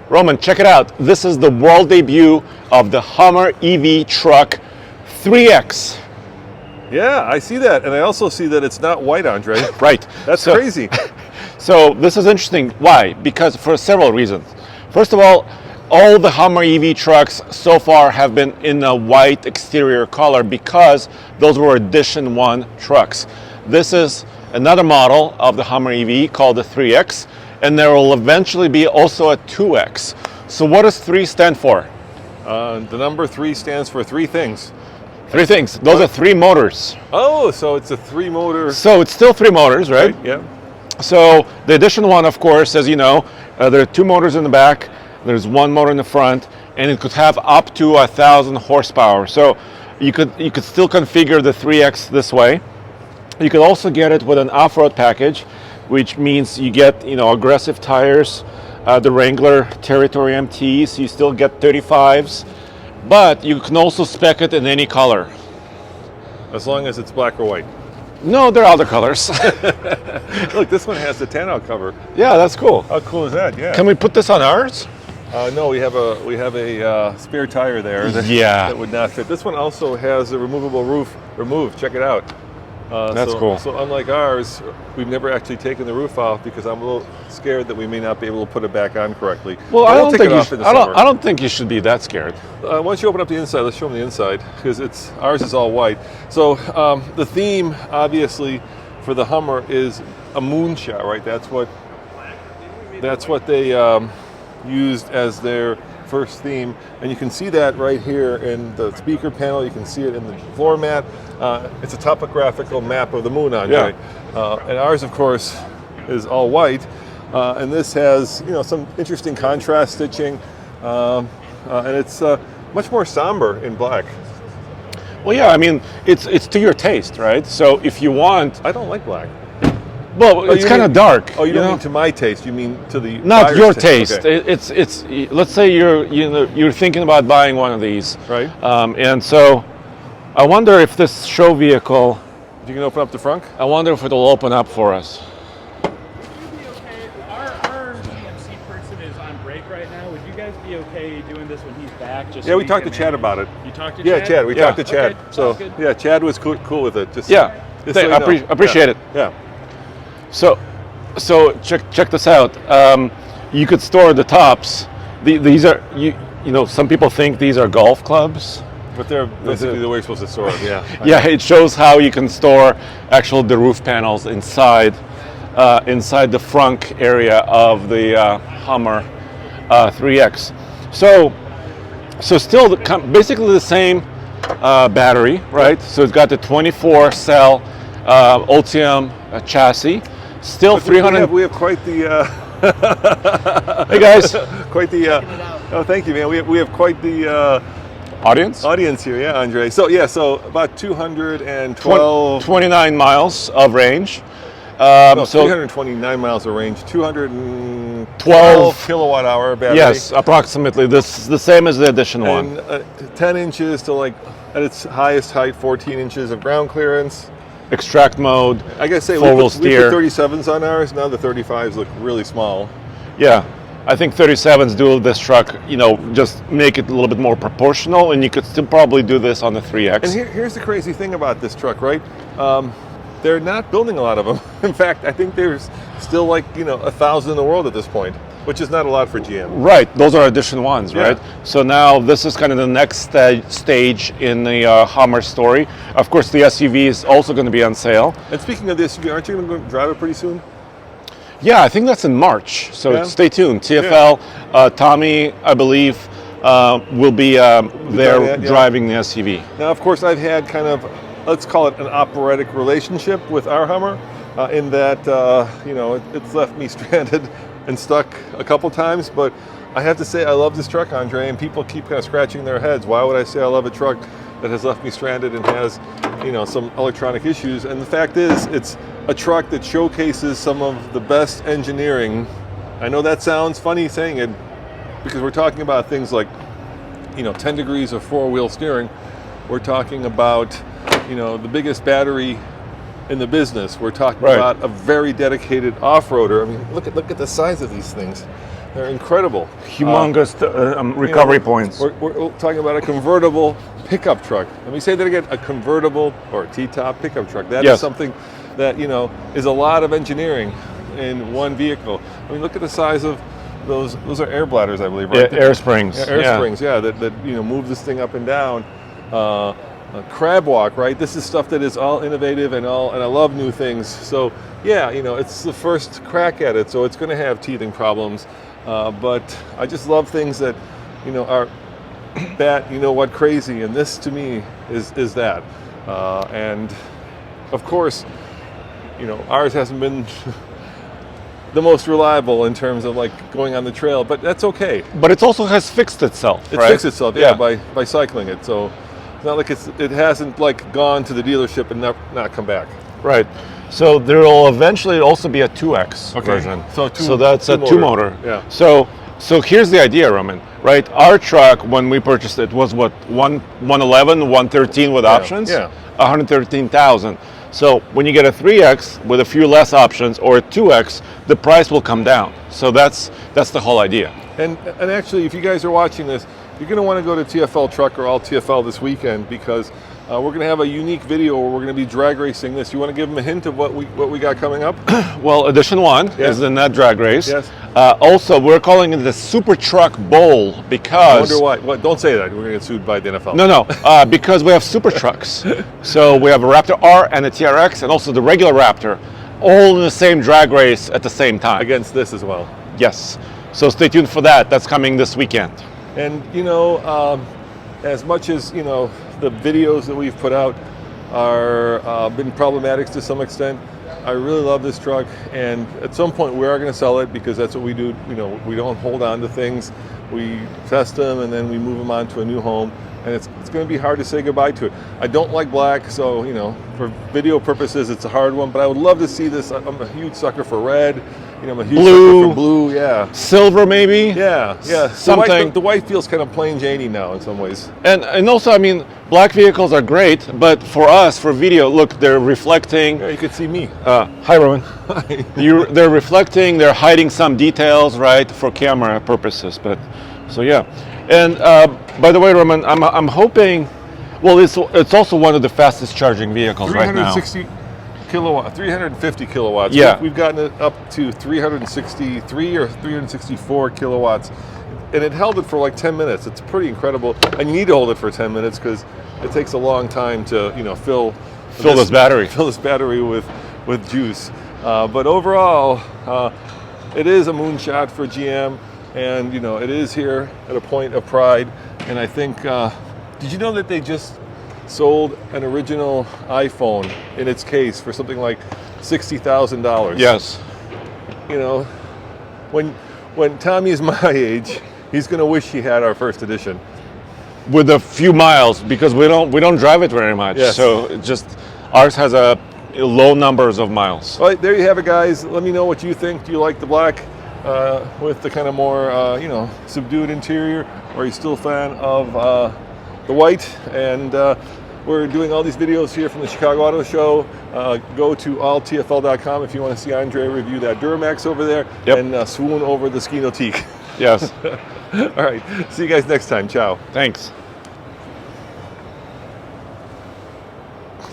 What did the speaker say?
Roman, check it out. This is the world debut of the Hummer EV truck 3X. Yeah, I see that. And I also see that it's not white, Andre. Right. That's crazy. So this is interesting. Why? Because for several reasons. First of all the Hummer EV trucks so far have been in a white exterior color because those were Edition 1 trucks. This is another model of the Hummer EV called the 3X, and there will eventually be also a 2X. So what does 3 stand for? The number 3 stands for 3 things. 3 things. Those are 3 motors. Oh, so it's a 3 motor. So it's still 3 motors, right? Yeah. So the Edition 1, of course, as you know, there are 2 motors in the back, there's 1 motor in the front, and it could have up to 1,000 horsepower. So you could still configure the 3X this way. You could also get it with an off-road package, which means you get aggressive tires, the Wrangler Territory MTs. You still get 35s, but you can also spec it in any color. As long as it's black or white. No, there are other colors. Look, this one has the tonneau cover. Yeah, that's cool. How cool is that? Yeah. Can we put this on ours? No, we have a spare tire there that would not fit. This one also has a removable roof removed. Check it out. That's cool. So unlike ours, we've never actually taken the roof off because I'm a little scared that we may not be able to put it back on correctly. Well, I don't I don't think you should be that scared. Once you open up the inside, let's show them the inside because ours is all white. So the theme, obviously, for the Hummer is a moonshot, right? That's what they used as their first theme, and you can see that right here in the speaker panel. You can see it in the floor mat. It's a topographical map of the moon, Andre. Yeah. And ours, of course, is all white, and this has some interesting contrast stitching, and it's much more somber in black. Well, yeah, I mean it's to your taste, right? So if you want, I don't like black. Well, it's kind of dark. Oh, you don't mean to my taste. You mean to the not your taste. Okay. It's. Let's say you're thinking about buying one of these, right? And so, I wonder if this show vehicle. If you can open up the front. I wonder if it'll open up for us. Would you be okay? Our GMC person is on break right now. Would you guys be okay doing this when he's back? Just we talked to Chad about it. You talked to Chad? Chad? Chad. We talked to Chad. Okay, so good. Chad was cool with it. Just so appreciate it. Yeah. So check this out. You could store the tops. These are some people think these are golf clubs, but they're basically the way you're supposed to store them. Yeah. Yeah, it shows how you can store the roof panels inside the frunk area of the Hummer 3X. So still basically the same battery, right? So it's got the 24 cell Ultium chassis. Still 300. We have quite the. Hey guys. Quite the. Oh, thank you, man. We have quite the audience here. Yeah, Andre. So about 212. 29 miles of range. 329 miles of range. 212 kilowatt hour battery. Yes, approximately. This is the same as the Edition 1. And 10 inches to at its highest height, 14 inches of ground clearance. Extract mode. I gotta say, we put 37s on ours. Now the 35s look really small. Yeah, I think 37s do this truck, just make it a little bit more proportional, and you could still probably do this on the 3X. And here's the crazy thing about this truck, right? They're not building a lot of them. In fact, I think there's still 1,000 in the world at this point, which is not a lot for GM. Right, those are Edition 1s, right? So now this is kind of the next stage in the Hummer story. Of course, the SUV is also going to be on sale. And speaking of the SUV, aren't you going to go drive it pretty soon? Yeah, I think that's in March, so stay tuned. TFL, Tommy, I believe, will be there driving the SUV. Now, of course, I've had kind of, let's call it an operatic relationship with our Hummer, in that, it's left me stranded and stuck a couple times, but I have to say I love this truck, Andre, and people keep kind of scratching their heads. Why would I say I love a truck that has left me stranded and has, some electronic issues? And the fact is, it's a truck that showcases some of the best engineering. I know that sounds funny saying it because we're talking about things like, 10 degrees of four-wheel steering. We're talking about, the biggest battery in the business. We're talking about a very dedicated off-roader. I mean, look at the size of these things. They're incredible. Humongous recovery points. We're talking about a convertible pickup truck. Let me say that again, a convertible or T-top pickup truck. That is something that, is a lot of engineering in one vehicle. I mean, look at the size of those are air bladders, I believe, right? Yeah, air springs. Yeah, air springs, that move this thing up and down. Crab walk, right? This is stuff that is all innovative and I love new things. So it's the first crack at it, so it's going to have teething problems. But I just love things that, are crazy, and this to me is that. And of course, ours hasn't been the most reliable in terms of like going on the trail, but that's okay. But it also has fixed itself. It fixed itself, by cycling it. So it's not like it hasn't like gone to the dealership and not come back. Right. So there will eventually also be a 2X version. So that's a two motor. Yeah. So here's the idea, Roman. Right. Our truck, when we purchased it, was what 111, 113 with options. Yeah. 113,000. So when you get a 3X with a few less options or a 2X, the price will come down. So that's the whole idea. And actually, if you guys are watching this, you're going to want to go to TFL Truck or All TFL this weekend, because we're going to have a unique video where we're going to be drag racing this. You want to give them a hint of what we got coming up? Well, edition 1 is the net drag race. Yes. Also, we're calling it the Super Truck Bowl because... I wonder why. What? Don't say that. We're going to get sued by the NFL. No, because we have super trucks. So we have a Raptor R and a TRX and also the regular Raptor, all in the same drag race at the same time. Against this as well. Yes. So stay tuned for that. That's coming this weekend. And, as much as, the videos that we've put out are been problematic to some extent, I really love this truck, and at some point we are going to sell it, because that's what we do. We don't hold on to things. We test them and then we move them on to a new home, and it's going to be hard to say goodbye to it. I don't like black, so for video purposes it's a hard one, but I would love to see this. I'm a huge sucker for red. I'm a huge sucker for blue. Yeah. Silver maybe. Yeah. Something. The white feels kind of plain Janey now in some ways. And also, I mean, black vehicles are great, but for us, for video, look, they're reflecting. Yeah, you could see me. Hi, Rowan. They're reflecting. They're hiding some details, right, for camera purposes. But so yeah. And by the way, Roman, I'm hoping. Well, it's also one of the fastest charging vehicles right now. 350 kilowatts. Yeah. We've gotten it up to 363 or 364 kilowatts, and it held it for like 10 minutes. It's pretty incredible, and you need to hold it for 10 minutes because it takes a long time to fill this battery. Fill this battery with juice. But overall, it is a moonshot for GM, and it is here at a point of pride. And I think, did you know that they just sold an original iPhone in its case for something like $60,000? Yes. When Tommy is my age, he's going to wish he had our first edition. With a few miles, because we don't drive it very much. Yes. So it just ours has a low numbers of miles. All right, there you have it, guys. Let me know what you think. Do you like the black with the kind of more subdued interior, or are you still a fan of the white? And we're doing all these videos here from the Chicago Auto Show. Go to alltfl.com if you want to see Andre review that Duramax over there, and swoon over the Skinotique. Yes. All right. See you guys next time. Ciao. Thanks.